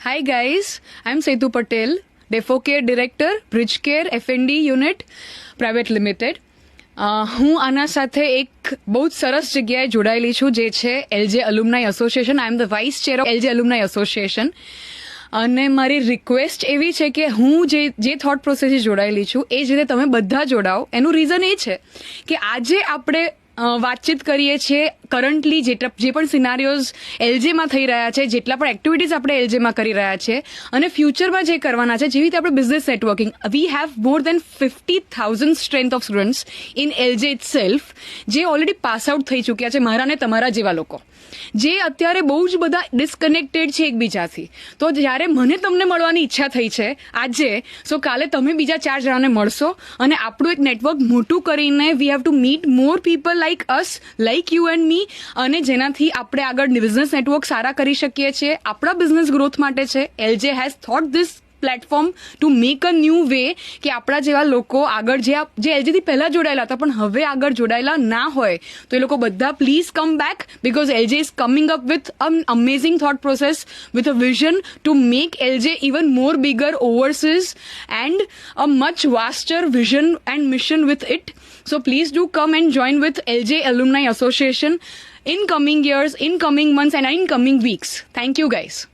Hi guys, I'm Setu Patel, Defo Care Director, Bridge Care F&D Unit, Private Limited. હું આના સાથે એક બહુ જ સરસ જગ્યાએ જોડાયેલી છું જે છે LJ alumni association. I am the vice chair of LJ alumni association. અને મારી રિક્વેસ્ટ એવી છે કે હું જે થોટ પ્રોસેસથી જોડાયેલી છું એ જ રીતે તમે બધા જોડાઓ. એનું રીઝન એ છે કે આજે આપણે વાતચીત કરીએ છીએ કરન્ટલી જે પણ સિનારીઓઝ એલજેમાં થઈ રહ્યા છે, જેટલા પણ એક્ટિવિટીઝ આપણે એલજેમાં કરી રહ્યા છે અને ફ્યુચરમાં જે કરવાના છે, જેવી રીતે આપણે business networking, we have more than 50,000 strength of students in LJ itself, જે ઓલરેડી પાસ આઉટ થઈ ચૂક્યા છે, મારા ને તમારા જેવા લોકો, જે અત્યારે બહુ જ બધા ડિસ્કનેક્ટેડ છે એકબીજાથી. તો જ્યારે મને તમને મળવાની ઈચ્છા થઈ છે આજે, સો કાલે તમે બીજા 4 જણાને મળશો અને આપણું એક નેટવર્ક મોટું કરીને we have to meet more people like us, like you and me, અને જેનાથી આપણે આગળ બિઝનેસ નેટવર્ક સારા કરી શકીએ છીએ. આપણા બિઝનેસ ગ્રોથ માટે છે. LJ has thought this platform to make a new way કે આપણા જેવા લોકો આગળ જે એલજીથી પહેલા જોડાયેલા હતા પણ હવે આગળ જોડાયેલા ના હોય તો એ લોકો બધા please come back, because LJ is coming up with an amazing thought process, with a vision to make LJ even more bigger overseas and a much vaster vision and mission with it. So please do come and join with LJ Alumni Association in coming years, in coming months and in coming weeks. Thank you guys.